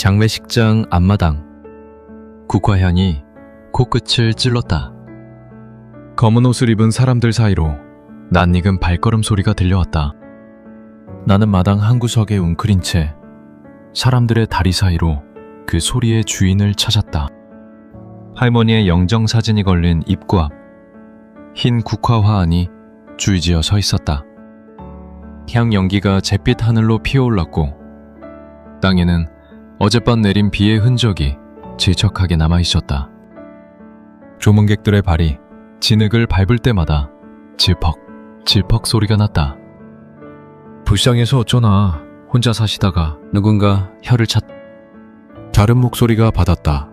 장례식장 앞마당. 국화향이 코끝을 찔렀다. 검은 옷을 입은 사람들 사이로 낯익은 발걸음 소리가 들려왔다. 나는 마당 한구석에 웅크린 채 사람들의 다리 사이로 그 소리의 주인을 찾았다. 할머니의 영정사진이 걸린 입구 앞, 흰 국화화 안이 줄지어 서 있었다. 향 연기가 잿빛 하늘로 피어올랐고 땅에는 어젯밤 내린 비의 흔적이 질척하게 남아있었다. 조문객들의 발이 진흙을 밟을 때마다 질퍽, 질퍽 소리가 났다. 불쌍해서 어쩌나 혼자 사시다가 누군가 혀를 찼다. 다른 목소리가 받았다.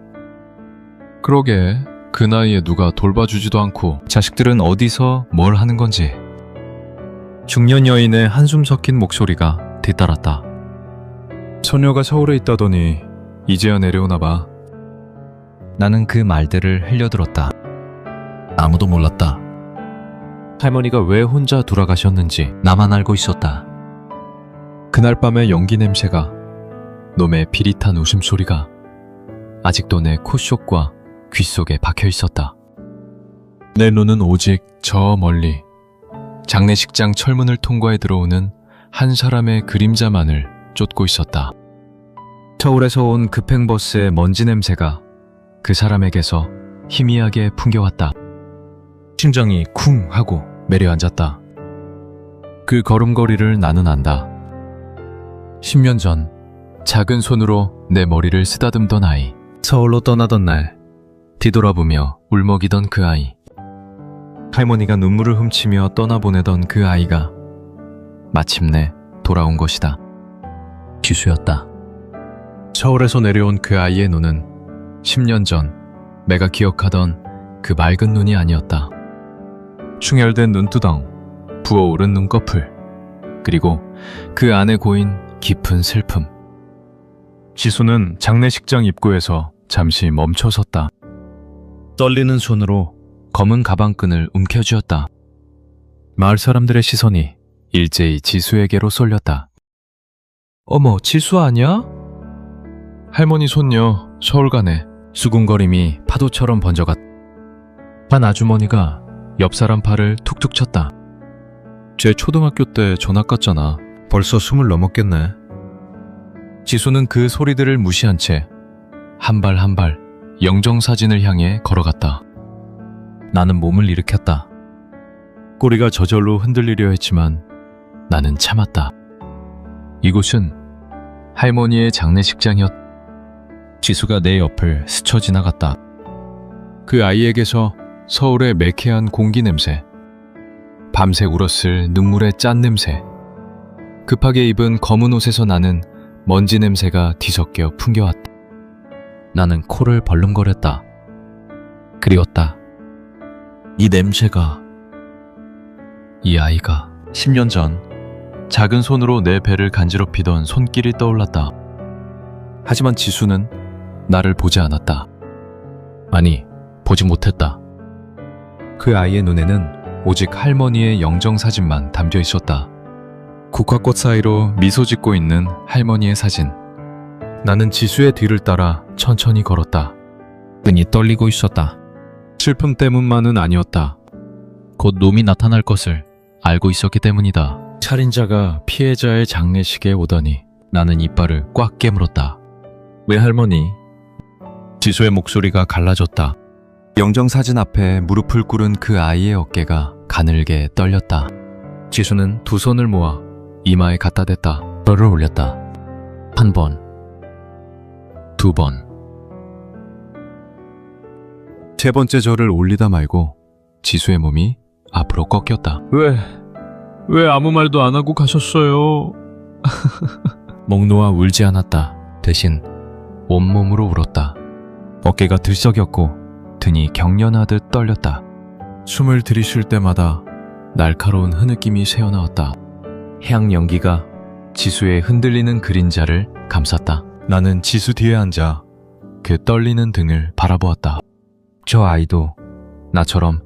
그러게, 그 나이에 누가 돌봐주지도 않고 자식들은 어디서 뭘 하는 건지. 중년 여인의 한숨 섞인 목소리가 뒤따랐다. 소녀가 서울에 있다더니 이제야 내려오나 봐. 나는 그 말들을 흘려들었다. 아무도 몰랐다. 할머니가 왜 혼자 돌아가셨는지 나만 알고 있었다. 그날 밤의 연기 냄새가, 놈의 비릿한 웃음소리가 아직도 내 콧속과 귓속에 박혀 있었다. 내 눈은 오직 저 멀리 장례식장 철문을 통과해 들어오는 한 사람의 그림자만을 쫓고 있었다. 서울에서 온 급행버스의 먼지 냄새가 그 사람에게서 희미하게 풍겨왔다. 심장이 쿵 하고 내려앉았다. 그 걸음걸이를 나는 안다. 10년 전 작은 손으로 내 머리를 쓰다듬던 아이, 서울로 떠나던 날 뒤돌아보며 울먹이던 그 아이, 할머니가 눈물을 훔치며 떠나보내던 그 아이가 마침내 돌아온 것이다. 지수였다. 서울에서 내려온 그 아이의 눈은 10년 전 내가 기억하던 그 맑은 눈이 아니었다. 충혈된 눈두덩, 부어오른 눈꺼풀, 그리고 그 안에 고인 깊은 슬픔. 지수는 장례식장 입구에서 잠시 멈춰섰다. 떨리는 손으로 검은 가방끈을 움켜쥐었다. 마을 사람들의 시선이 일제히 지수에게로 쏠렸다. 어머, 지수 아니야? 할머니 손녀 서울 가네. 수군거림이 파도처럼 번져갔다. 한 아주머니가 옆 사람 팔을 툭툭 쳤다. 쟤 초등학교 때 전학 갔잖아. 벌써 20 넘었겠네. 지수는 그 소리들을 무시한 채 한 발 한 발 영정사진을 향해 걸어갔다. 나는 몸을 일으켰다. 꼬리가 저절로 흔들리려 했지만 나는 참았다. 이곳은 할머니의 장례식장이었다. 지수가 내 옆을 스쳐 지나갔다. 그 아이에게서 서울의 매캐한 공기 냄새, 밤새 울었을 눈물의 짠 냄새, 급하게 입은 검은 옷에서 나는 먼지 냄새가 뒤섞여 풍겨왔다. 나는 코를 벌름거렸다. 그리웠다. 이 냄새가, 이 아이가 10년 전 작은 손으로 내 배를 간지럽히던 손길이 떠올랐다. 하지만 지수는 나를 보지 않았다. 아니, 보지 못했다. 그 아이의 눈에는 오직 할머니의 영정사진만 담겨 있었다. 국화꽃 사이로 미소 짓고 있는 할머니의 사진. 나는 지수의 뒤를 따라 천천히 걸었다. 끈이 떨리고 있었다. 슬픔 때문만은 아니었다. 곧 놈이 나타날 것을 알고 있었기 때문이다. 살인자가 피해자의 장례식에 오더니 나는 이빨을 꽉 깨물었다. 왜 할머니? 지수의 목소리가 갈라졌다. 영정사진 앞에 무릎을 꿇은 그 아이의 어깨가 가늘게 떨렸다. 지수는 두 손을 모아 이마에 갖다 댔다. 절을 올렸다. 한 번, 두 번. 세 번째 절을 올리다 말고 지수의 몸이 앞으로 꺾였다. 왜 아무 말도 안 하고 가셨어요? 목 놓아 울지 않았다. 대신 온몸으로 울었다. 어깨가 들썩였고 등이 경련하듯 떨렸다. 숨을 들이쉴 때마다 날카로운 흐느낌이 새어나왔다. 향 연기가 지수의 흔들리는 그림자를 감쌌다. 나는 지수 뒤에 앉아 그 떨리는 등을 바라보았다. 저 아이도 나처럼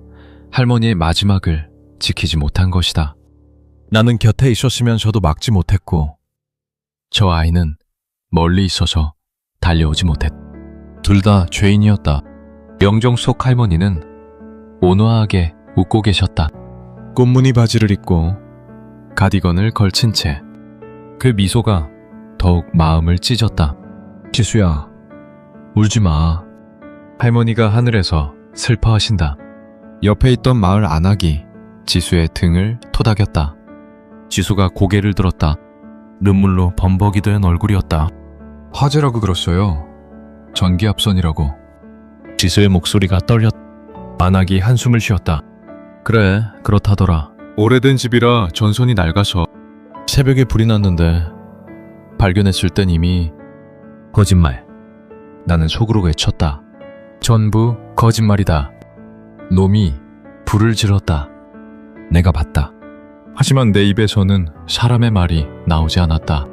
할머니의 마지막을 지키지 못한 것이다. 나는 곁에 있었으면서도 막지 못했고 저 아이는 멀리 있어서 달려오지 못했다. 둘 다 죄인이었다. 영정 속 할머니는 온화하게 웃고 계셨다. 꽃무늬 바지를 입고 가디건을 걸친 채 그 미소가 더욱 마음을 찢었다. 지수야, 울지 마. 할머니가 하늘에서 슬퍼하신다. 옆에 있던 마을 안악이 지수의 등을 토닥였다. 지수가 고개를 들었다. 눈물로 범벅이 된 얼굴이었다. 화재라고 그랬어요. 전기압선이라고. 지수의 목소리가 떨렸다. 안악이 한숨을 쉬었다. 그래, 그렇다더라. 오래된 집이라 전선이 낡아서 새벽에 불이 났는데 발견했을 땐 이미... 거짓말. 나는 속으로 외쳤다. 전부 거짓말이다. 놈이 불을 질렀다. 내가 봤다. 하지만 내 입에서는 사람의 말이 나오지 않았다.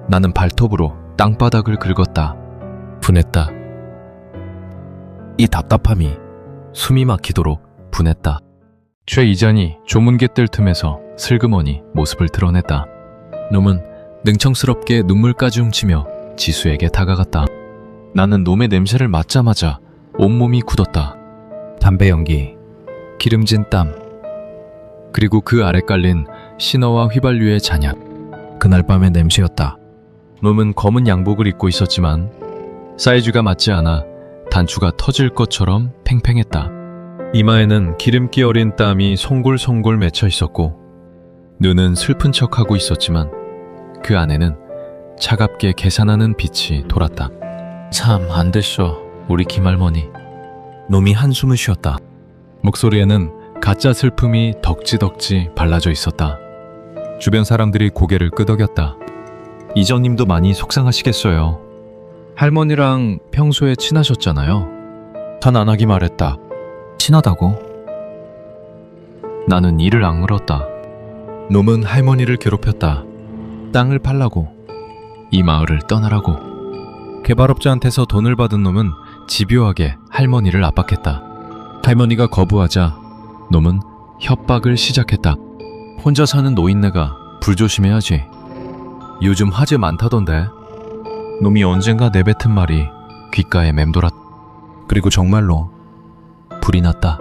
나는 발톱으로 땅바닥을 긁었다. 분했다. 이 답답함이 숨이 막히도록 분했다. 최 이장이 조문개 뜰 틈에서 슬그머니 모습을 드러냈다. 놈은 능청스럽게 눈물까지 훔치며 지수에게 다가갔다. 나는 놈의 냄새를 맡자마자 온몸이 굳었다. 담배 연기, 기름진 땀, 그리고 그 아래 깔린 신어와 휘발유의 잔약. 그날 밤의 냄새였다. 놈은 검은 양복을 입고 있었지만 사이즈가 맞지 않아 단추가 터질 것처럼 팽팽했다. 이마에는 기름기 어린 땀이 송골송골 맺혀 있었고 눈은 슬픈 척하고 있었지만 그 안에는 차갑게 계산하는 빛이 돌았다. 참 안 됐어, 우리 김할머니. 놈이 한숨을 쉬었다. 목소리에는 가짜 슬픔이 덕지덕지 발라져 있었다. 주변 사람들이 고개를 끄덕였다. 이정님도 많이 속상하시겠어요. 할머니랑 평소에 친하셨잖아요. 단 안하기 말했다. 친하다고? 나는 이를 악물었다. 놈은 할머니를 괴롭혔다. 땅을 팔라고, 이 마을을 떠나라고. 개발업자한테서 돈을 받은 놈은 집요하게 할머니를 압박했다. 할머니가 거부하자 놈은 협박을 시작했다. 혼자 사는 노인네가 불조심해야지. 요즘 화재 많다던데. 놈이 언젠가 내뱉은 말이 귓가에 맴돌았다. 그리고 정말로 불이 났다.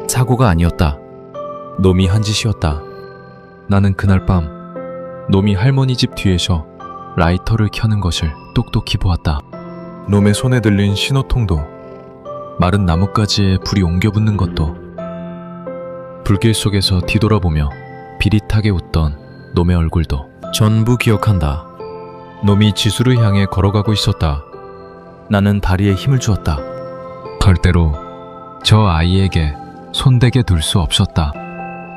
사고가 아니었다. 놈이 한 짓이었다. 나는 그날 밤 놈이 할머니 집 뒤에서 라이터를 켜는 것을 똑똑히 보았다. 놈의 손에 들린 신호통도, 마른 나뭇가지에 불이 옮겨 붙는 것도, 불길 속에서 뒤돌아보며 비릿하게 웃던 놈의 얼굴도 전부 기억한다. 놈이 지수를 향해 걸어가고 있었다. 나는 다리에 힘을 주었다. 절대로 저 아이에게 손대게 둘 수 없었다.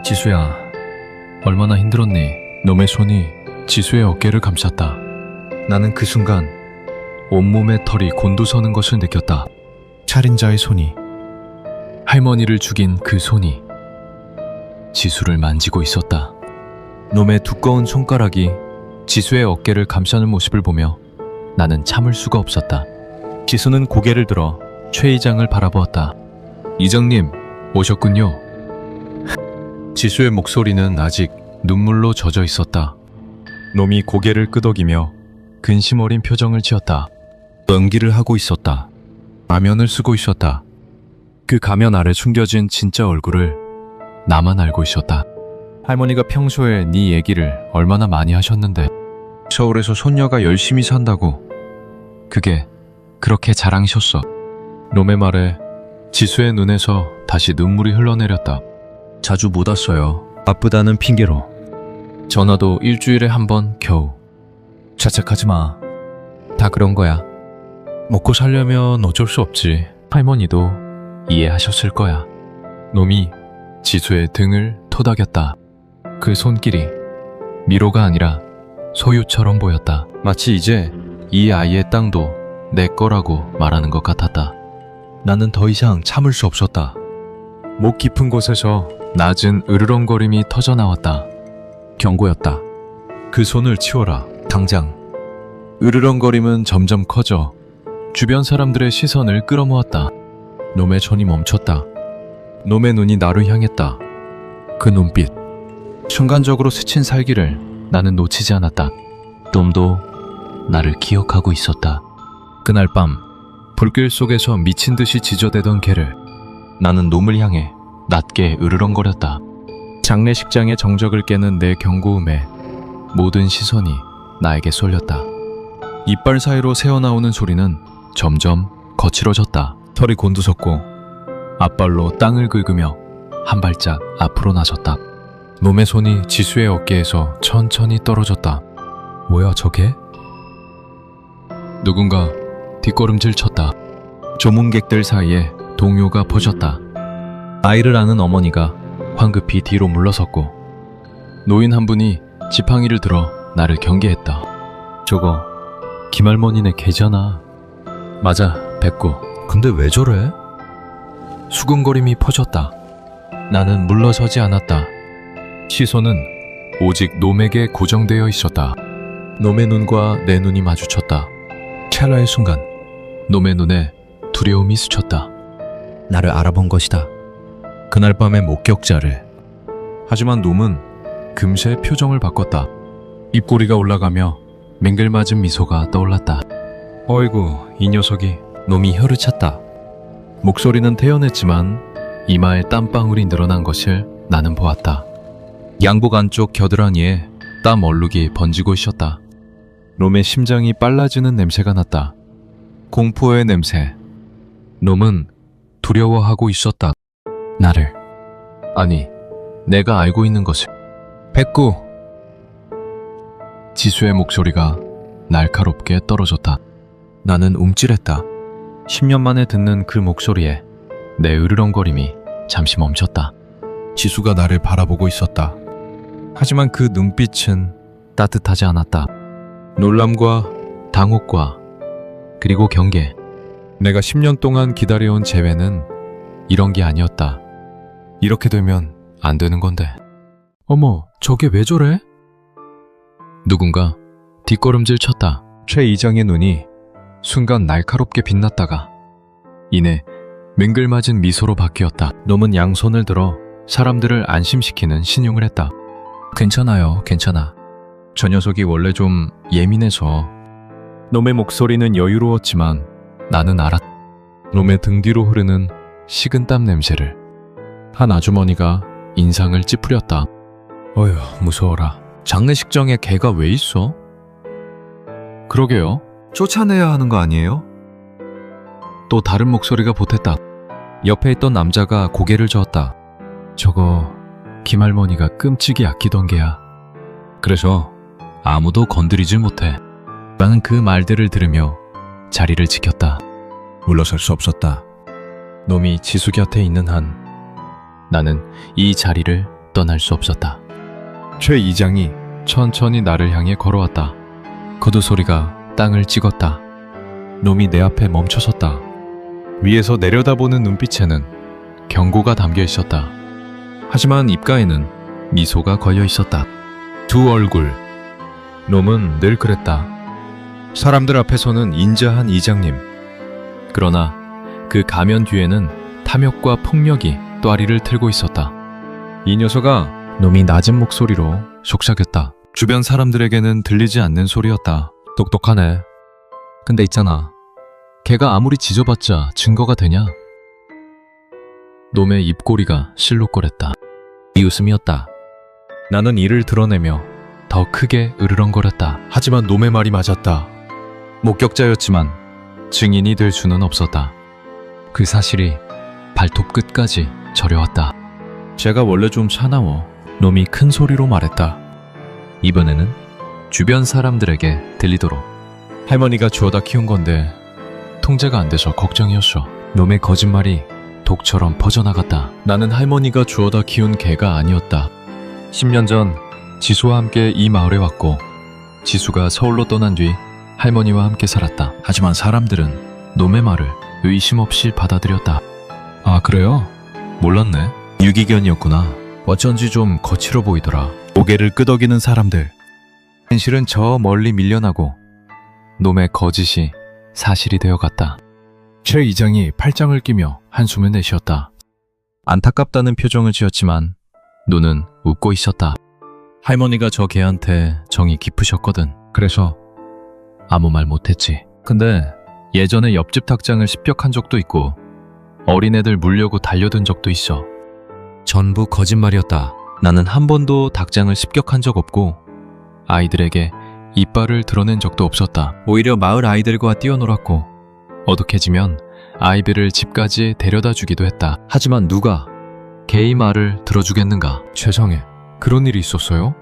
지수야, 얼마나 힘들었니? 놈의 손이 지수의 어깨를 감쌌다. 나는 그 순간 온몸의 털이 곤두서는 것을 느꼈다. 살인자의 손이, 할머니를 죽인 그 손이 지수를 만지고 있었다. 놈의 두꺼운 손가락이 지수의 어깨를 감싸는 모습을 보며 나는 참을 수가 없었다. 지수는 고개를 들어 최 이장을 바라보았다. 이장님, 오셨군요. 지수의 목소리는 아직 눈물로 젖어 있었다. 놈이 고개를 끄덕이며 근심 어린 표정을 지었다. 연기를 하고 있었다. 가면을 쓰고 있었다. 그 가면 아래 숨겨진 진짜 얼굴을 나만 알고 있었다. 할머니가 평소에 네 얘기를 얼마나 많이 하셨는데, 서울에서 손녀가 열심히 산다고. 그게 그렇게 자랑이셨어. 놈의 말에 지수의 눈에서 다시 눈물이 흘러내렸다. 자주 못 왔어요. 바쁘다는 핑계로. 전화도 일주일에 한 번 겨우. 자책하지 마. 다 그런 거야. 먹고 살려면 어쩔 수 없지. 할머니도 이해하셨을 거야. 놈이 지수의 등을 토닥였다. 그 손길이 미로가 아니라 소유처럼 보였다. 마치 이제 이 아이의 땅도 내 거라고 말하는 것 같았다. 나는 더 이상 참을 수 없었다. 목 깊은 곳에서 낮은 으르렁거림이 터져나왔다. 경고였다. 그 손을 치워라, 당장. 으르렁거림은 점점 커져 주변 사람들의 시선을 끌어모았다. 놈의 손이 멈췄다. 놈의 눈이 나를 향했다. 그 눈빛, 순간적으로 스친 살기를 나는 놓치지 않았다. 놈도 나를 기억하고 있었다. 그날 밤 불길 속에서 미친 듯이 지저대던 걔를 나는 놈을 향해 낮게 으르렁거렸다. 장례식장의 정적을 깨는 내 경고음에 모든 시선이 나에게 쏠렸다. 이빨 사이로 새어나오는 소리는 점점 거칠어졌다. 털이 곤두섰고 앞발로 땅을 긁으며 한 발짝 앞으로 나섰다. 놈의 손이 지수의 어깨에서 천천히 떨어졌다. 뭐야 저게? 누군가 뒷걸음질 쳤다. 조문객들 사이에 동요가 퍼졌다. 아이를 낳는 어머니가 황급히 뒤로 물러섰고 노인 한 분이 지팡이를 들어 나를 경계했다. 저거 김할머니네 개잖아. 맞아, 백구. 근데 왜 저래? 수근거림이 퍼졌다. 나는 물러서지 않았다. 시선은 오직 놈에게 고정되어 있었다. 놈의 눈과 내 눈이 마주쳤다. 찰나의 순간 놈의 눈에 두려움이 스쳤다. 나를 알아본 것이다. 그날 밤의 목격자를. 하지만 놈은 금세 표정을 바꿨다. 입꼬리가 올라가며 맹글맞은 미소가 떠올랐다. 어이구, 이 녀석이. 놈이 혀를 찼다. 목소리는 태연했지만 이마에 땀방울이 늘어난 것을 나는 보았다. 양복 안쪽 겨드랑이에 땀 얼룩이 번지고 있었다. 놈의 심장이 빨라지는 냄새가 났다. 공포의 냄새. 놈은 두려워하고 있었다. 나를. 아니, 내가 알고 있는 것을. 백구! 지수의 목소리가 날카롭게 떨어졌다. 나는 움찔했다. 10년 만에 듣는 그 목소리에 내 으르렁거림이 잠시 멈췄다. 지수가 나를 바라보고 있었다. 하지만 그 눈빛은 따뜻하지 않았다. 놀람과 당혹과 그리고 경계. 내가 10년 동안 기다려온 재회는 이런 게 아니었다. 이렇게 되면 안 되는 건데. 어머, 저게 왜 저래? 누군가 뒷걸음질 쳤다. 최 이장의 눈이 순간 날카롭게 빛났다가 이내 맹글맞은 미소로 바뀌었다. 놈은 양손을 들어 사람들을 안심시키는 신용을 했다. 괜찮아요, 괜찮아. 저 녀석이 원래 좀 예민해서. 놈의 목소리는 여유로웠지만 나는 알았다. 놈의 등 뒤로 흐르는 식은땀 냄새를. 한 아주머니가 인상을 찌푸렸다. 어휴, 무서워라. 장례식장에 개가 왜 있어? 그러게요. 쫓아내야 하는 거 아니에요? 또 다른 목소리가 보탰다. 옆에 있던 남자가 고개를 저었다. 저거 김할머니가 끔찍이 아끼던 개야. 그래서 아무도 건드리지 못해. 나는 그 말들을 들으며 자리를 지켰다. 물러설 수 없었다. 놈이 지수 곁에 있는 한 나는 이 자리를 떠날 수 없었다. 최 이장이 천천히 나를 향해 걸어왔다. 거두 소리가 땅을 찍었다. 놈이 내 앞에 멈춰섰다. 위에서 내려다보는 눈빛에는 경고가 담겨 있었다. 하지만 입가에는 미소가 걸려 있었다. 두 얼굴. 놈은 늘 그랬다. 사람들 앞에서는 인자한 이장님. 그러나 그 가면 뒤에는 탐욕과 폭력이 또아리를 틀고 있었다. 이 녀석아, 놈이 낮은 목소리로 속삭였다. 주변 사람들에게는 들리지 않는 소리였다. 똑똑하네. 근데 있잖아. 걔가 아무리 지져봤자 증거가 되냐? 놈의 입꼬리가 실룩거렸다. 비웃음이었다. 나는 이를 드러내며 더 크게 으르렁거렸다. 하지만 놈의 말이 맞았다. 목격자였지만 증인이 될 수는 없었다. 그 사실이 발톱 끝까지 저려왔다. 제가 원래 좀 사나워. 놈이 큰 소리로 말했다. 이번에는 주변 사람들에게 들리도록. 할머니가 주워다 키운 건데 통제가 안 돼서 걱정이었어. 놈의 거짓말이 독처럼 퍼져나갔다. 나는 할머니가 주워다 키운 개가 아니었다. 10년 전 지수와 함께 이 마을에 왔고 지수가 서울로 떠난 뒤 할머니와 함께 살았다. 하지만 사람들은 놈의 말을 의심 없이 받아들였다. 아, 그래요? 몰랐네. 유기견이었구나. 어쩐지 좀 거칠어 보이더라. 고개를 끄덕이는 사람들. 현실은 저 멀리 밀려나고 놈의 거짓이 사실이 되어갔다. 최 이장이 팔짱을 끼며 한숨을 내쉬었다. 안타깝다는 표정을 지었지만 눈은 웃고 있었다. 할머니가 저 개한테 정이 깊으셨거든. 그래서 아무 말 못했지. 근데 예전에 옆집 닭장을 습격한 적도 있고 어린애들 물려고 달려든 적도 있어. 전부 거짓말이었다. 나는 한 번도 닭장을 습격한 적 없고 아이들에게 이빨을 드러낸 적도 없었다. 오히려 마을 아이들과 뛰어놀았고 어둑해지면 아이들을 집까지 데려다 주기도 했다. 하지만 누가 개의 말을 들어주겠는가? 세상에 그런 일이 있었어요?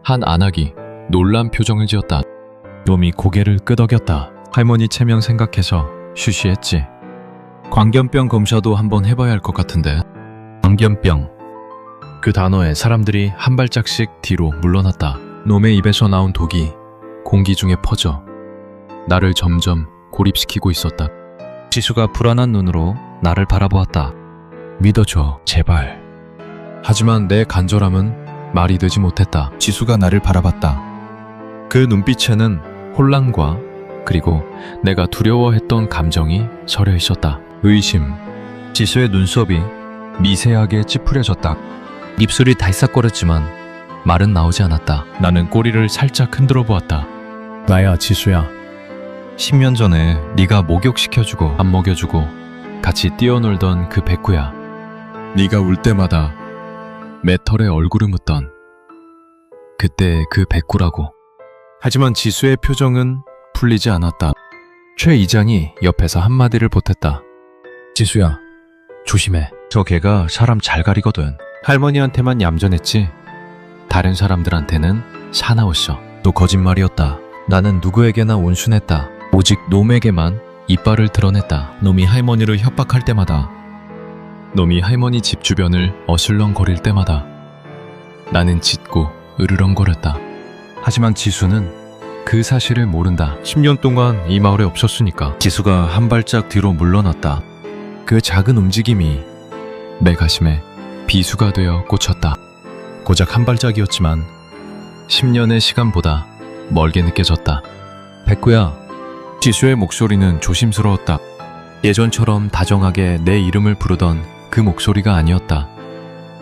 한 안악이 놀란 표정을 지었다. 놈이 고개를 끄덕였다. 할머니 체면 생각해서 쉬쉬했지. 광견병 검사도 한번 해봐야 할 것 같은데. 광견병. 그 단어에 사람들이 한 발짝씩 뒤로 물러났다. 놈의 입에서 나온 독이 공기 중에 퍼져 나를 점점 고립시키고 있었다. 지수가 불안한 눈으로 나를 바라보았다. 믿어줘, 제발. 하지만 내 간절함은 말이 되지 못했다. 지수가 나를 바라봤다. 그 눈빛에는 혼란과 그리고 내가 두려워했던 감정이 서려 있었다. 의심. 지수의 눈썹이 미세하게 찌푸려졌다. 입술이 달싹거렸지만 말은 나오지 않았다. 나는 꼬리를 살짝 흔들어 보았다. 나야, 지수야. 10년 전에 네가 목욕시켜주고 밥 먹여주고 같이 뛰어놀던 그 백구야. 네가 울 때마다 매털에 얼굴을 묻던 그때 그 백구라고. 하지만 지수의 표정은 풀리지 않았다. 최 이장이 옆에서 한마디를 보탰다. 지수야, 조심해. 저 개가 사람 잘 가리거든. 할머니한테만 얌전했지 다른 사람들한테는 사나웠어. 또 거짓말이었다. 나는 누구에게나 온순했다. 오직 놈에게만 이빨을 드러냈다. 놈이 할머니를 협박할 때마다, 놈이 할머니 집 주변을 어슬렁거릴 때마다 나는 짖고 으르렁거렸다. 하지만 지수는 그 사실을 모른다. 10년 동안 이 마을에 없었으니까. 지수가 한 발짝 뒤로 물러났다. 그 작은 움직임이 내 가슴에 비수가 되어 꽂혔다. 고작 한 발짝이었지만 10년의 시간보다 멀게 느껴졌다. 백구야. 지수의 목소리는 조심스러웠다. 예전처럼 다정하게 내 이름을 부르던 그 목소리가 아니었다.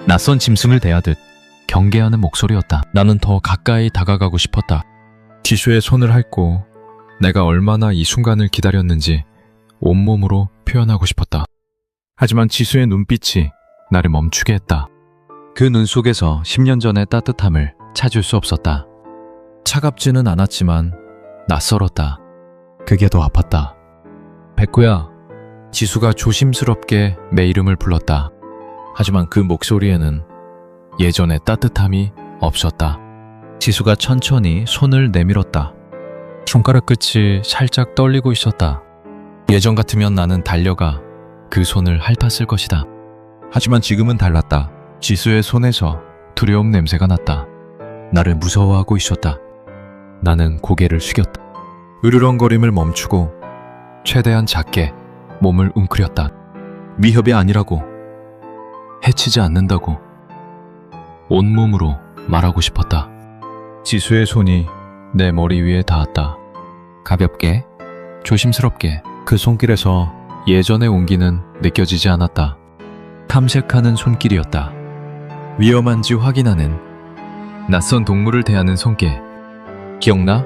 낯선 짐승을 대하듯 경계하는 목소리였다. 나는 더 가까이 다가가고 싶었다. 지수의 손을 핥고 내가 얼마나 이 순간을 기다렸는지 온몸으로 표현하고 싶었다. 하지만 지수의 눈빛이 나를 멈추게 했다. 그 눈 속에서 10년 전의 따뜻함을 찾을 수 없었다. 차갑지는 않았지만 낯설었다. 그게 더 아팠다. 백구야. 지수가 조심스럽게 내 이름을 불렀다. 하지만 그 목소리에는 예전의 따뜻함이 없었다. 지수가 천천히 손을 내밀었다. 손가락 끝이 살짝 떨리고 있었다. 예전 같으면 나는 달려가 그 손을 핥았을 것이다. 하지만 지금은 달랐다. 지수의 손에서 두려움 냄새가 났다. 나를 무서워하고 있었다. 나는 고개를 숙였다. 으르렁거림을 멈추고 최대한 작게 몸을 웅크렸다. 위협이 아니라고. 해치지 않는다고. 온몸으로 말하고 싶었다. 지수의 손이 내 머리 위에 닿았다. 가볍게, 조심스럽게. 그 손길에서 예전의 온기는 느껴지지 않았다. 탐색하는 손길이었다. 위험한지 확인하는, 낯선 동물을 대하는 손길. 기억나?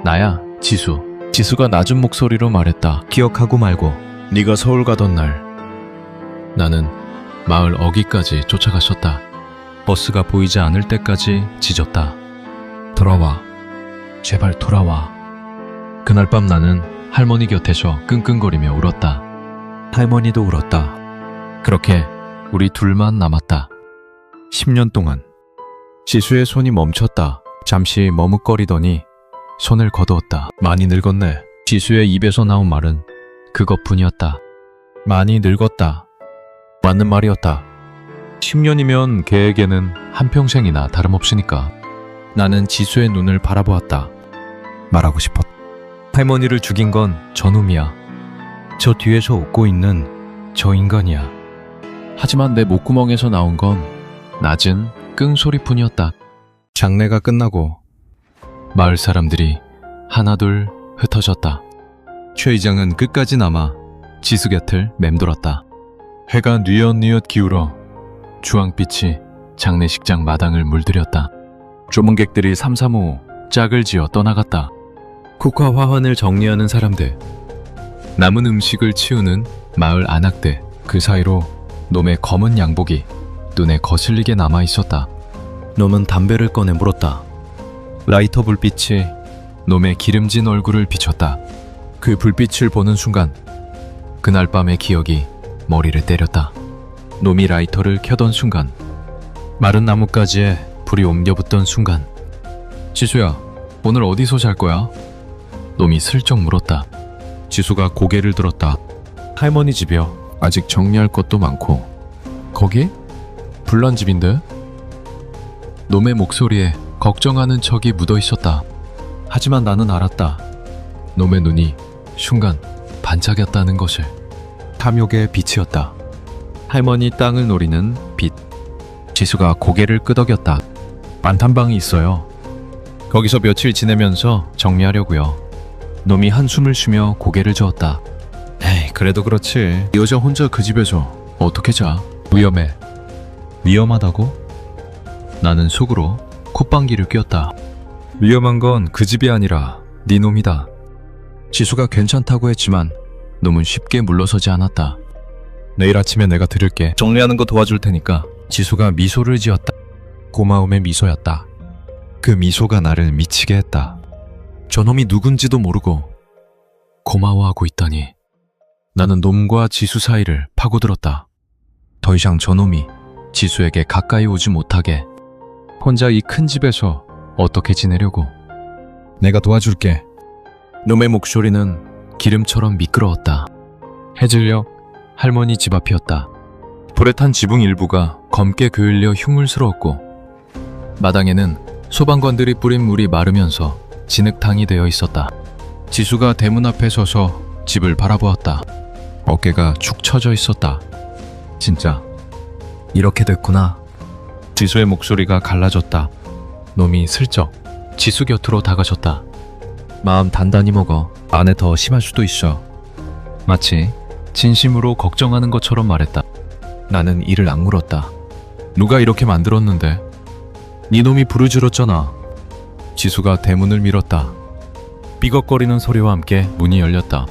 나야, 지수. 지수가 낮은 목소리로 말했다. 기억하고 말고. 네가 서울 가던 날 나는 마을 어귀까지 쫓아갔었다. 버스가 보이지 않을 때까지 짖었다. 돌아와. 제발 돌아와. 그날 밤 나는 할머니 곁에서 끙끙거리며 울었다. 할머니도 울었다. 그렇게 우리 둘만 남았다. 10년 동안. 지수의 손이 멈췄다. 잠시 머뭇거리더니 손을 거두었다. 많이 늙었네. 지수의 입에서 나온 말은 그것뿐이었다. 많이 늙었다. 맞는 말이었다. 10년이면 걔에게는 한평생이나 다름없으니까. 나는 지수의 눈을 바라보았다. 말하고 싶었다. 할머니를 죽인 건 저놈이야. 저 뒤에서 웃고 있는 저 인간이야. 하지만 내 목구멍에서 나온 건 낮은 끙소리뿐이었다. 장례가 끝나고 마을 사람들이 하나둘 흩어졌다. 최 이장은 끝까지 남아 지수 곁을 맴돌았다. 해가 뉘엿뉘엿 기울어 주황빛이 장례식장 마당을 물들였다. 조문객들이 삼삼오오 짝을 지어 떠나갔다. 국화 화환을 정리하는 사람들, 남은 음식을 치우는 마을 안악들, 그 사이로 놈의 검은 양복이 눈에 거슬리게 남아있었다. 놈은 담배를 꺼내 물었다. 라이터 불빛이 놈의 기름진 얼굴을 비췄다. 그 불빛을 보는 순간 그날 밤의 기억이 머리를 때렸다. 놈이 라이터를 켜던 순간, 마른 나뭇가지에 불이 옮겨붙던 순간, 지수야, 오늘 어디서 잘 거야? 놈이 슬쩍 물었다. 지수가 고개를 들었다. 할머니 집이요. 아직 정리할 것도 많고. 거기? 불난 집인데? 놈의 목소리에 걱정하는 척이 묻어 있었다. 하지만 나는 알았다. 놈의 눈이 순간 반짝였다는 것을. 탐욕의 빛이었다. 할머니 땅을 노리는 빛. 지수가 고개를 끄덕였다. 만탄방이 있어요. 거기서 며칠 지내면서 정리하려고요. 놈이 한숨을 쉬며 고개를 저었다. 에이, 그래도 그렇지. 여자 혼자 그 집에서 어떻게 자? 위험해. 위험하다고? 나는 속으로 콧방귀를 뀌었다. 위험한 건 그 집이 아니라 네 놈이다. 지수가 괜찮다고 했지만 놈은 쉽게 물러서지 않았다. 내일 아침에 내가 들을게. 정리하는 거 도와줄 테니까. 지수가 미소를 지었다. 고마움의 미소였다. 그 미소가 나를 미치게 했다. 저놈이 누군지도 모르고 고마워하고 있다니. 나는 놈과 지수 사이를 파고들었다. 더 이상 저놈이 지수에게 가까이 오지 못하게. 혼자 이 큰 집에서 어떻게 지내려고. 내가 도와줄게. 놈의 목소리는 기름처럼 미끄러웠다. 해질녘 할머니 집 앞이었다. 불에 탄 지붕 일부가 검게 그을려 흉물스러웠고, 마당에는 소방관들이 뿌린 물이 마르면서 진흙탕이 되어 있었다. 지수가 대문 앞에 서서 집을 바라보았다. 어깨가 축 처져 있었다. 진짜 이렇게 됐구나. 지수의 목소리가 갈라졌다. 놈이 슬쩍 지수 곁으로 다가섰다. 마음 단단히 먹어. 안에 더 심할 수도 있어. 마치 진심으로 걱정하는 것처럼 말했다. 나는 이를 악물었다. 누가 이렇게 만들었는데? 네 놈이 부르짖었잖아. 지수가 대문을 밀었다. 삐걱거리는 소리와 함께 문이 열렸다.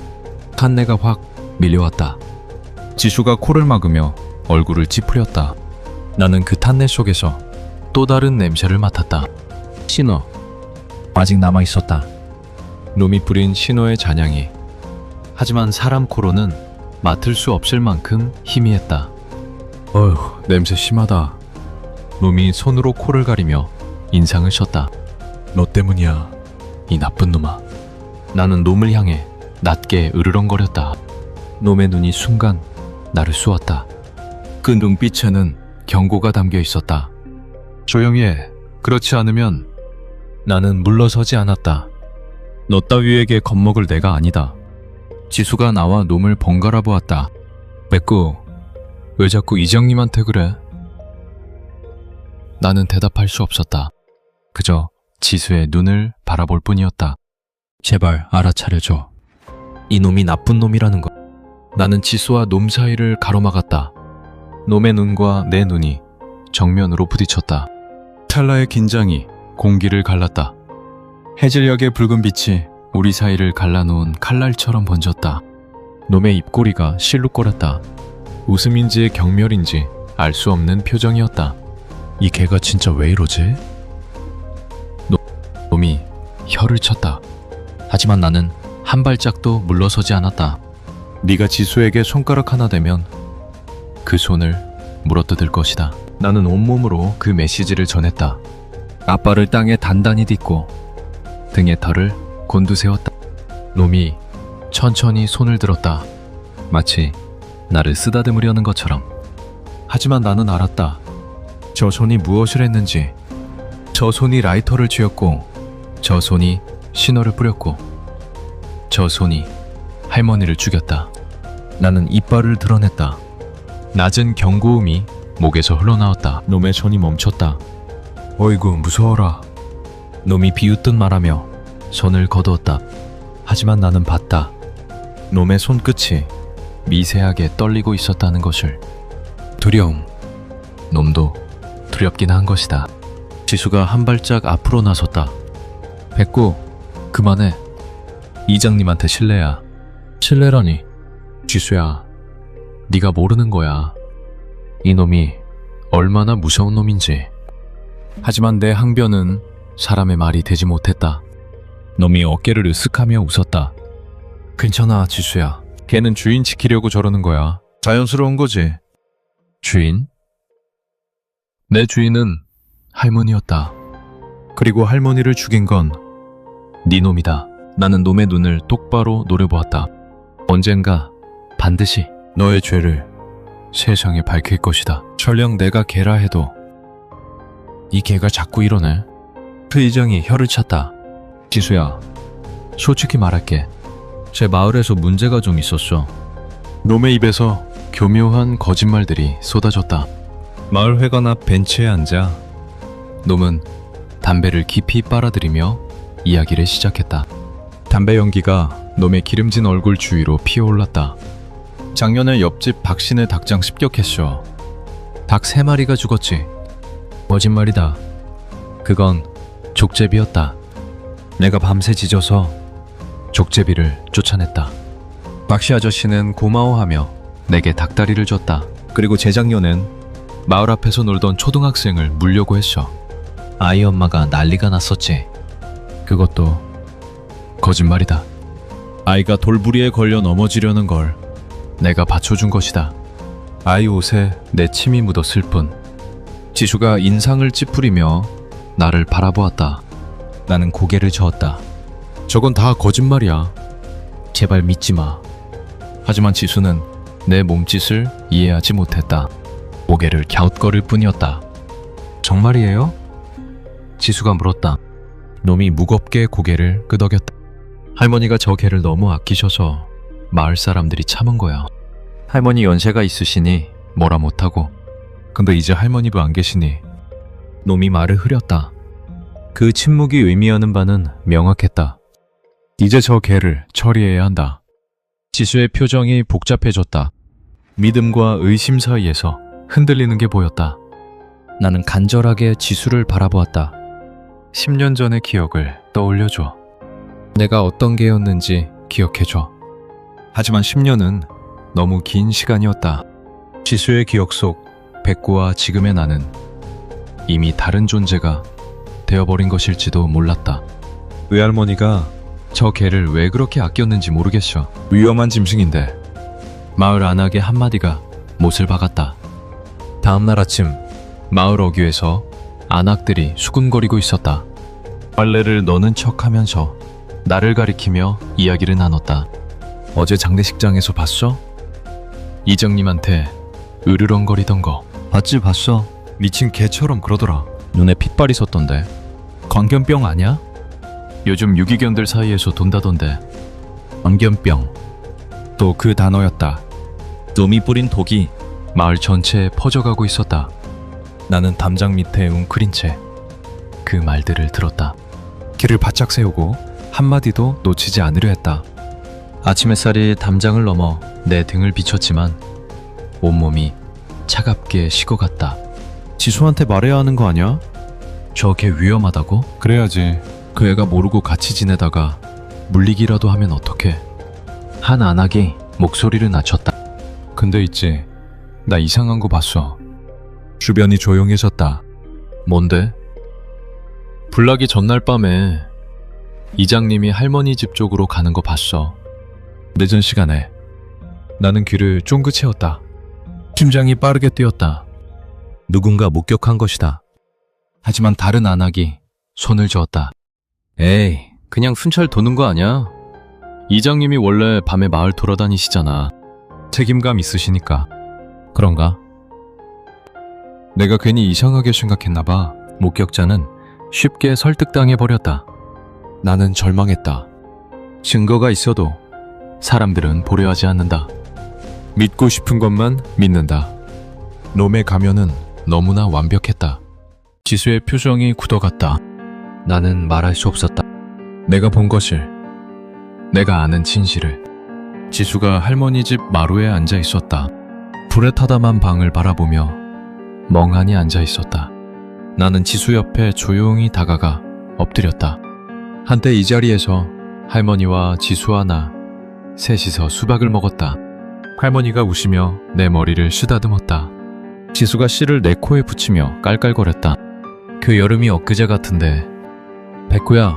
탄내가 확 밀려왔다. 지수가 코를 막으며 얼굴을 찌푸렸다. 나는 그 탄내 속에서 또 다른 냄새를 맡았다. 신어. 아직 남아있었다. 놈이 뿌린 신호의 잔향이. 하지만 사람 코로는 맡을 수 없을 만큼 희미했다. 어휴, 냄새 심하다. 놈이 손으로 코를 가리며 인상을 썼다. 너 때문이야, 이 나쁜 놈아. 나는 놈을 향해 낮게 으르렁거렸다. 놈의 눈이 순간 나를 쏘았다. 그 눈빛에는 경고가 담겨 있었다. 조용히 해. 그렇지 않으면. 나는 물러서지 않았다. 너 따위에게 겁먹을 내가 아니다. 지수가 나와 놈을 번갈아 보았다. 맺고, 왜 자꾸 이장님한테 그래? 나는 대답할 수 없었다. 그저 지수의 눈을 바라볼 뿐이었다. 제발 알아차려줘. 이 놈이 나쁜 놈이라는 것. 나는 지수와 놈 사이를 가로막았다. 놈의 눈과 내 눈이 정면으로 부딪혔다. 찰나의 긴장이 공기를 갈랐다. 해질녘의 붉은 빛이 우리 사이를 갈라놓은 칼날처럼 번졌다. 놈의 입꼬리가 실룩거렸다. 웃음인지 경멸인지 알 수 없는 표정이었다. 이 개가 진짜 왜 이러지? 놈이 혀를 쳤다. 하지만 나는 한 발짝도 물러서지 않았다. 네가 지수에게 손가락 하나 대면 그 손을 물어뜯을 것이다. 나는 온몸으로 그 메시지를 전했다. 아빠를 땅에 단단히 딛고 등에 털을 곤두세웠다. 놈이 천천히 손을 들었다. 마치 나를 쓰다듬으려는 것처럼. 하지만 나는 알았다. 저 손이 무엇을 했는지. 저 손이 라이터를 쥐었고, 저 손이 신호를 뿌렸고, 저 손이 할머니를 죽였다. 나는 이빨을 드러냈다. 낮은 경고음이 목에서 흘러나왔다. 놈의 손이 멈췄다. 어이구, 무서워라. 놈이 비웃듯 말하며 손을 거두었다. 하지만 나는 봤다. 놈의 손끝이 미세하게 떨리고 있었다는 것을. 두려움. 놈도 두렵긴 한 것이다. 지수가 한 발짝 앞으로 나섰다. 백구, 그만해. 이장님한테 실례야. 실례라니. 지수야, 네가 모르는 거야. 이놈이 얼마나 무서운 놈인지. 하지만 내 항변은 사람의 말이 되지 못했다. 놈이 어깨를 으쓱하며 웃었다. 괜찮아, 지수야. 걔는 주인 지키려고 저러는 거야. 자연스러운 거지. 주인? 내 주인은 할머니였다. 그리고 할머니를 죽인 건 네 놈이다. 나는 놈의 눈을 똑바로 노려보았다. 언젠가 반드시 너의 죄를 세상에 밝힐 것이다. 설령 내가 개라 해도 이 개가 자꾸 이러네. 그 이장이 혀를 찼다. 지수야, 솔직히 말할게. 제 마을에서 문제가 좀 있었어. 놈의 입에서 교묘한 거짓말들이 쏟아졌다. 마을 회관 앞 벤치에 앉아 놈은 담배를 깊이 빨아들이며 이야기를 시작했다. 담배 연기가 놈의 기름진 얼굴 주위로 피어올랐다. 작년에 옆집 박씨네 닭장 습격했어. 닭 3마리가 죽었지. 거짓말이다. 그건 족제비였다. 내가 밤새 짖어서 족제비를 쫓아냈다. 박씨 아저씨는 고마워하며 내게 닭다리를 줬다. 그리고 재작년엔 마을 앞에서 놀던 초등학생을 물려고 했어. 아이 엄마가 난리가 났었지. 그것도 거짓말이다. 아이가 돌부리에 걸려 넘어지려는 걸 내가 받쳐준 것이다. 아이 옷에 내 침이 묻었을 뿐. 지수가 인상을 찌푸리며 나를 바라보았다. 나는 고개를 저었다. 저건 다 거짓말이야. 제발 믿지 마. 하지만 지수는 내 몸짓을 이해하지 못했다. 고개를 갸웃거릴 뿐이었다. 정말이에요? 지수가 물었다. 놈이 무겁게 고개를 끄덕였다. 할머니가 저 개를 너무 아끼셔서 마을 사람들이 참은 거야. 할머니 연세가 있으시니 뭐라 못하고. 근데 이제 할머니도 안 계시니. 놈이 말을 흐렸다. 그 침묵이 의미하는 바는 명확했다. 이제 저 개를 처리해야 한다. 지수의 표정이 복잡해졌다. 믿음과 의심 사이에서 흔들리는 게 보였다. 나는 간절하게 지수를 바라보았다. 10년 전의 기억을 떠올려줘. 내가 어떤 개였는지 기억해줘. 하지만 10년은 너무 긴 시간이었다. 지수의 기억 속 백구와 지금의 나는 이미 다른 존재가 되어버린 것일지도 몰랐다. 외할머니가 저 개를 왜 그렇게 아꼈는지 모르겠어. 위험한 짐승인데. 마을 안악의 한마디가 못을 박았다. 다음날 아침 마을 어귀에서 안악들이 수군거리고 있었다. 빨래를 넣는 척하면서 나를 가리키며 이야기를 나눴다. 어제 장례식장에서 봤어? 이장님한테 으르렁거리던 거. 봤지, 봤어. 미친 개처럼 그러더라. 눈에 핏발이 섰던데. 광견병 아냐? 요즘 유기견들 사이에서 돈다던데. 광견병. 또 그 단어였다. 놈이 뿌린 독이 마을 전체에 퍼져가고 있었다. 나는 담장 밑에 웅크린 채 그 말들을 들었다. 귀를 바짝 세우고 한마디도 놓치지 않으려 했다. 아침 햇살이 담장을 넘어 내 등을 비췄지만 온몸이 차갑게 식어갔다. 지수한테 말해야 하는 거 아니야? 저 개 위험하다고? 그래야지. 그 애가 모르고 같이 지내다가 물리기라도 하면 어떡해. 한 안악이 목소리를 낮췄다. 근데 있지, 나 이상한 거 봤어. 주변이 조용해졌다. 뭔데? 불나기 전날 밤에 이장님이 할머니 집 쪽으로 가는 거 봤어. 늦은 시간에. 나는 귀를 쫑긋 채웠다. 심장이 빠르게 뛰었다. 누군가 목격한 것이다. 하지만 다른 안악이 손을 저었다. 에이, 그냥 순찰 도는 거 아니야? 이장님이 원래 밤에 마을 돌아다니시잖아. 책임감 있으시니까. 그런가? 내가 괜히 이상하게 생각했나봐. 목격자는 쉽게 설득당해버렸다. 나는 절망했다. 증거가 있어도 사람들은 보려하지 않는다. 믿고 싶은 것만 믿는다. 놈의 가면은 너무나 완벽했다. 지수의 표정이 굳어갔다. 나는 말할 수 없었다. 내가 본 것을, 내가 아는 진실을. 지수가 할머니 집 마루에 앉아 있었다. 불에 타다만 방을 바라보며 멍하니 앉아 있었다. 나는 지수 옆에 조용히 다가가 엎드렸다. 한때 이 자리에서 할머니와 지수와 나 셋이서 수박을 먹었다. 할머니가 웃으며 내 머리를 쓰다듬었다. 지수가 씨를 내 코에 붙이며 깔깔거렸다. 그 여름이 엊그제 같은데. 백구야.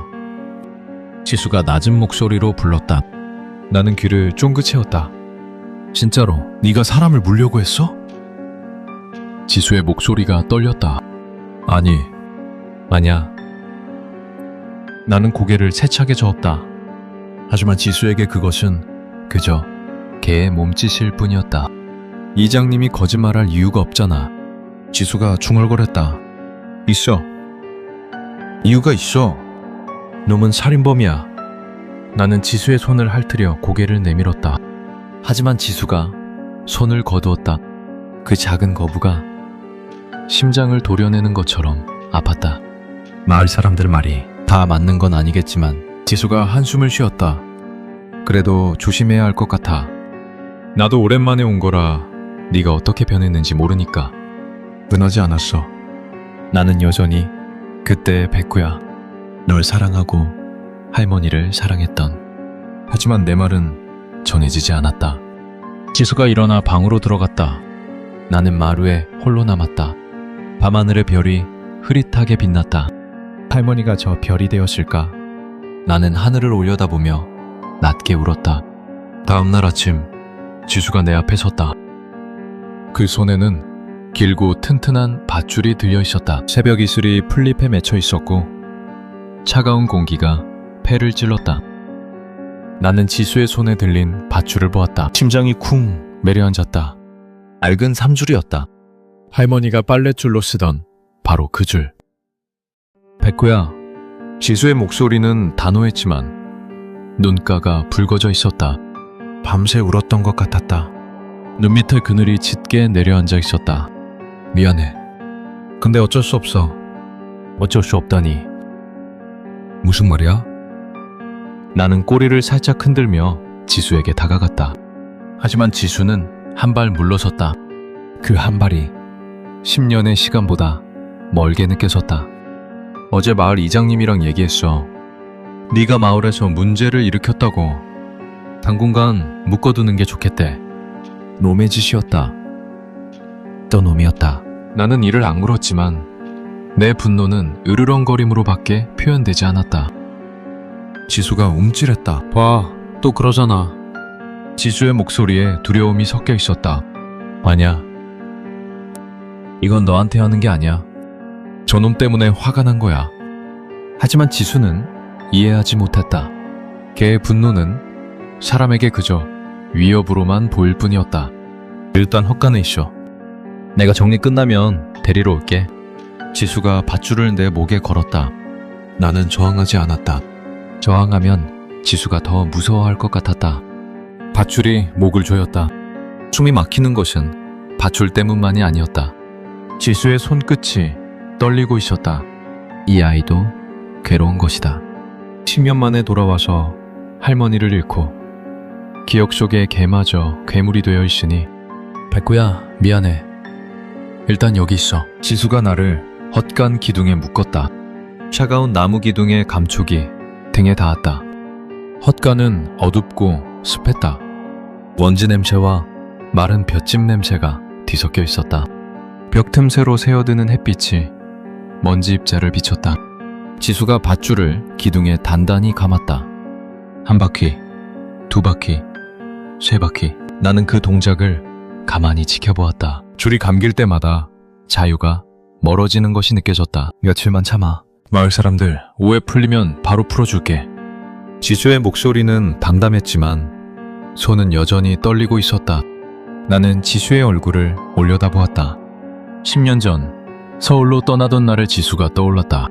지수가 낮은 목소리로 불렀다. 나는 귀를 쫑긋 채웠다. 진짜로 네가 사람을 물려고 했어? 지수의 목소리가 떨렸다. 아니, 아니야. 나는 고개를 세차게 저었다. 하지만 지수에게 그것은 그저 개의 몸짓일 뿐이었다. 이장님이 거짓말할 이유가 없잖아. 지수가 중얼거렸다. 있어. 이유가 있어. 놈은 살인범이야. 나는 지수의 손을 핥으려 고개를 내밀었다. 하지만 지수가 손을 거두었다. 그 작은 거부가 심장을 도려내는 것처럼 아팠다. 마을 사람들 말이 다 맞는 건 아니겠지만 지수가 한숨을 쉬었다. 그래도 조심해야 할 것 같아. 나도 오랜만에 온 거라 네가 어떻게 변했는지 모르니까. 변하지 않았어. 나는 여전히 그때의 백구야. 널 사랑하고 할머니를 사랑했던. 하지만 내 말은 전해지지 않았다. 지수가 일어나 방으로 들어갔다. 나는 마루에 홀로 남았다. 밤하늘의 별이 흐릿하게 빛났다. 할머니가 저 별이 되었을까? 나는 하늘을 올려다보며 낮게 울었다. 다음날 아침 지수가 내 앞에 섰다. 그 손에는 길고 튼튼한 밧줄이 들려 있었다. 새벽 이슬이 풀잎에 맺혀 있었고 차가운 공기가 폐를 찔렀다. 나는 지수의 손에 들린 밧줄을 보았다. 심장이 쿵 내려앉았다. 낡은 삼줄이었다. 할머니가 빨랫줄로 쓰던 바로 그 줄. 백구야. 지수의 목소리는 단호했지만 눈가가 붉어져 있었다. 밤새 울었던 것 같았다. 눈 밑에 그늘이 짙게 내려앉아 있었다. 미안해. 근데 어쩔 수 없어. 어쩔 수 없다니. 무슨 말이야? 나는 꼬리를 살짝 흔들며 지수에게 다가갔다. 하지만 지수는 한 발 물러섰다. 그 한 발이 10년의 시간보다 멀게 느껴졌다. 어제 마을 이장님이랑 얘기했어. 네가 마을에서 문제를 일으켰다고. 당분간 묶어두는 게 좋겠대. 놈의 짓이었다. 또 놈이었다. 나는 이를 안 물었지만 내 분노는 으르렁거림으로밖에 표현되지 않았다. 지수가 움찔했다. 봐, 또 그러잖아. 지수의 목소리에 두려움이 섞여 있었다. 아니야. 이건 너한테 하는 게 아니야. 저놈 때문에 화가 난 거야. 하지만 지수는 이해하지 못했다. 걔의 분노는 사람에게 그저 위협으로만 보일 뿐이었다. 일단 헛간에 있어. 내가 정리 끝나면 데리러 올게. 지수가 밧줄을 내 목에 걸었다. 나는 저항하지 않았다. 저항하면 지수가 더 무서워할 것 같았다. 밧줄이 목을 조였다. 숨이 막히는 것은 밧줄 때문만이 아니었다. 지수의 손끝이 떨리고 있었다. 이 아이도 괴로운 것이다. 10년 만에 돌아와서 할머니를 잃고 기억 속의 개마저 괴물이 되어 있으니. 백구야, 미안해. 일단 여기 있어. 지수가 나를 헛간 기둥에 묶었다. 차가운 나무 기둥의 감촉이 등에 닿았다. 헛간은 어둡고 습했다. 먼지 냄새와 마른 볏짚 냄새가 뒤섞여 있었다. 벽 틈새로 새어드는 햇빛이 먼지 입자를 비쳤다. 지수가 밧줄을 기둥에 단단히 감았다. 한 바퀴, 두 바퀴, 세 바퀴. 나는 그 동작을 가만히 지켜보았다. 줄이 감길 때마다 자유가 멀어지는 것이 느껴졌다. 며칠만 참아. 마을 사람들 오해 풀리면 바로 풀어줄게. 지수의 목소리는 담담했지만 손은 여전히 떨리고 있었다. 나는 지수의 얼굴을 올려다보았다. 10년 전 서울로 떠나던 날의 지수가 떠올랐다.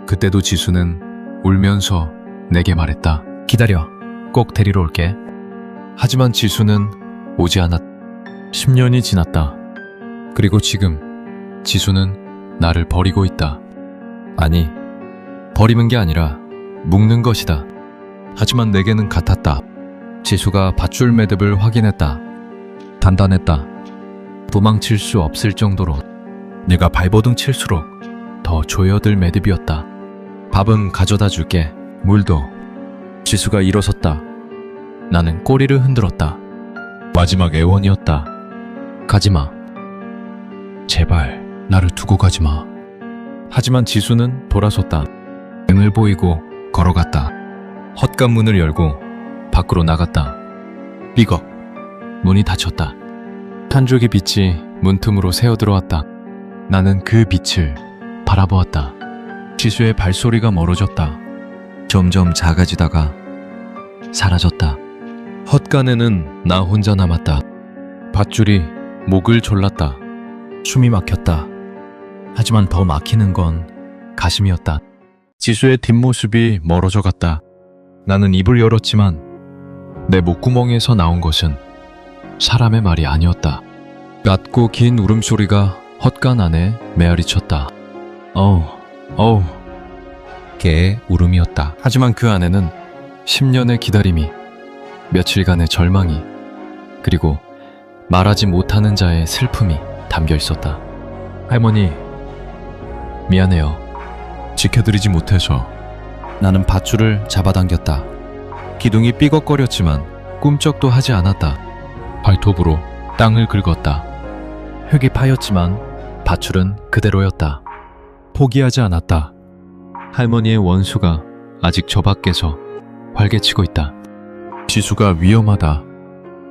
그때도 지수는 울면서 내게 말했다. 기다려. 꼭 데리러 올게. 하지만 지수는 오지 않았다. 10년이 지났다. 그리고 지금 지수는 나를 버리고 있다. 아니, 버리는 게 아니라 묶는 것이다. 하지만 내게는 같았다. 지수가 밧줄 매듭을 확인했다. 단단했다. 도망칠 수 없을 정도로. 내가 발버둥 칠수록 더 조여들 매듭이었다. 밥은 가져다 줄게. 물도. 지수가 일어섰다. 나는 꼬리를 흔들었다. 마지막 애원이었다. 가지마. 제발 나를 두고 가지마. 하지만 지수는 돌아섰다. 등을 보이고 걸어갔다. 헛간 문을 열고 밖으로 나갔다. 삐걱. 문이 닫혔다. 한 줄기 빛이 문틈으로 새어들어왔다. 나는 그 빛을 바라보았다. 지수의 발소리가 멀어졌다. 점점 작아지다가 사라졌다. 헛간에는 나 혼자 남았다. 밧줄이 목을 졸랐다. 숨이 막혔다. 하지만 더 막히는 건 가슴이었다. 지수의 뒷모습이 멀어져 갔다. 나는 입을 열었지만 내 목구멍에서 나온 것은 사람의 말이 아니었다. 얕고 긴 울음소리가 헛간 안에 메아리쳤다. 어우. 개의 울음이었다. 하지만 그 안에는 10년의 기다림이, 며칠간의 절망이, 그리고 말하지 못하는 자의 슬픔이 담겨 있었다. 할머니, 미안해요. 지켜드리지 못해서. 나는 밧줄을 잡아당겼다. 기둥이 삐걱거렸지만 꿈쩍도 하지 않았다. 발톱으로 땅을 긁었다. 흙이 파였지만 밧줄은 그대로였다. 포기하지 않았다. 할머니의 원수가 아직 저 밖에서 활개치고 있다. 지수가 위험하다.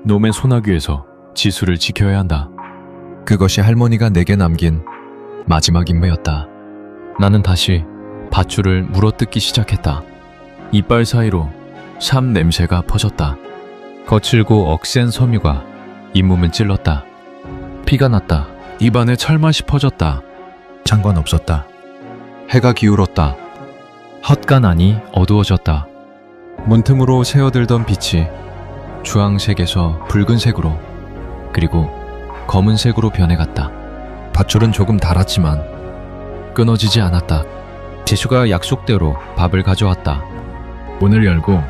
놈의 소나귀에서 지수를 지켜야 한다. 그것이 할머니가 내게 남긴 마지막 임무였다. 나는 다시 밧줄을 물어뜯기 시작했다. 이빨 사이로 샴 냄새가 퍼졌다. 거칠고 억센 섬유가 잇몸을 찔렀다. 피가 났다. 입안에 철맛이 퍼졌다. 상관없었다. 해가 기울었다. 헛간 안이 어두워졌다. 문틈으로 새어들던 빛이 주황색에서 붉은색으로, 그리고 검은색으로 변해갔다. 밧줄은 조금 닳았지만 끊어지지 않았다. 지수가 약속대로 밥을 가져왔다. 문을 열고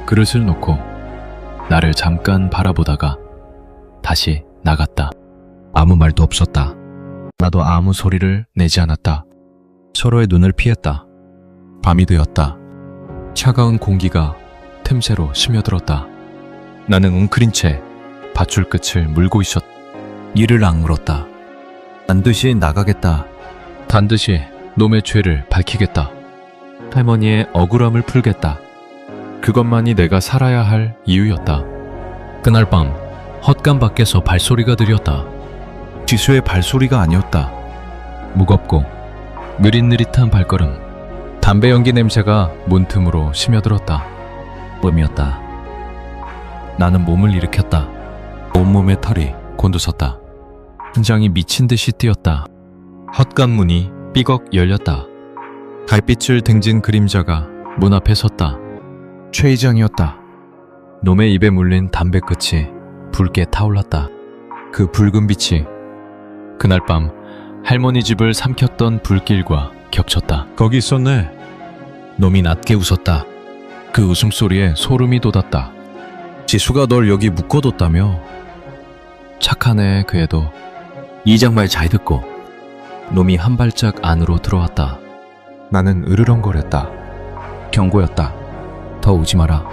그릇을 놓고 나를 잠깐 바라보다가 다시 나갔다. 아무 말도 없었다. 나도 아무 소리를 내지 않았다. 서로의 눈을 피했다. 밤이 되었다. 차가운 공기가 틈새로 스며들었다. 나는 웅크린 채 밧줄 끝을 물고 있었다. 이를 악물었다. 반드시 나가겠다. 반드시 놈의 죄를 밝히겠다. 할머니의 억울함을 풀겠다. 그것만이 내가 살아야 할 이유였다. 그날 밤 헛간 밖에서 발소리가 들렸다. 지수의 발소리가 아니었다. 무겁고 느릿느릿한 발걸음. 담배 연기 냄새가 문틈으로 스며들었다. 봄이었다. 나는 몸을 일으켰다. 온몸의 털이 곤두섰다. 심장이 미친 듯이 뛰었다. 헛간 문이 삐걱 열렸다. 갈빛을 등진 그림자가 문 앞에 섰다. 최 이장이었다. 놈의 입에 물린 담배 끝이 붉게 타올랐다. 그 붉은 빛이 그날 밤 할머니 집을 삼켰던 불길과 겹쳤다. 거기 있었네. 놈이 낮게 웃었다. 그 웃음소리에 소름이 돋았다. 지수가 널 여기 묶어뒀다며. 착하네 그 애도. 이장 말 잘 듣고. 놈이 한 발짝 안으로 들어왔다. 나는 으르렁거렸다. 경고였다. 더 오지 마라.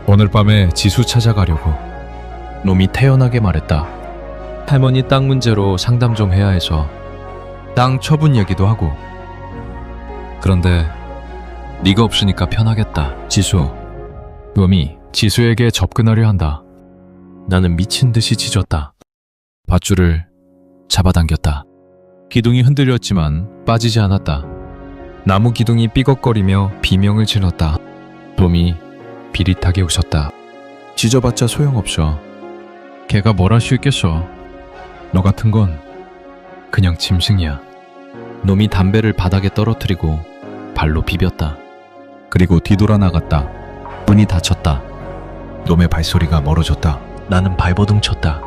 오늘 밤에 지수 찾아가려고. 놈이 태연하게 말했다. 할머니 땅 문제로 상담 좀 해야 해서. 땅 처분 얘기도 하고. 그런데 네가 없으니까 편하겠다. 지수. 놈이 지수에게 접근하려 한다. 나는 미친 듯이 짖었다. 밧줄을 잡아당겼다. 기둥이 흔들렸지만 빠지지 않았다. 나무 기둥이 삐걱거리며 비명을 질렀다. 놈이 비릿하게 웃었다. 짖어봤자 소용없어. 걔가 뭘 할 수 있겠어. 너 같은 건 그냥 짐승이야. 놈이 담배를 바닥에 떨어뜨리고 발로 비볐다. 그리고 뒤돌아 나갔다. 문이 닫혔다. 놈의 발소리가 멀어졌다. 나는 발버둥 쳤다.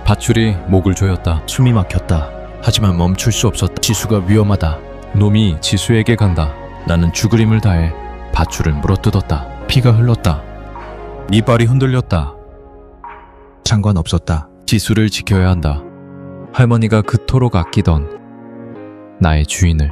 밧줄이 목을 조였다. 숨이 막혔다. 하지만 멈출 수 없었다. 지수가 위험하다. 놈이 지수에게 간다. 나는 죽을 힘을 다해 밧줄을 물어뜯었다. 피가 흘렀다. 이빨이 흔들렸다. 상관없었다. 지수를 지켜야 한다. 할머니가 그토록 아끼던 나의 주인을.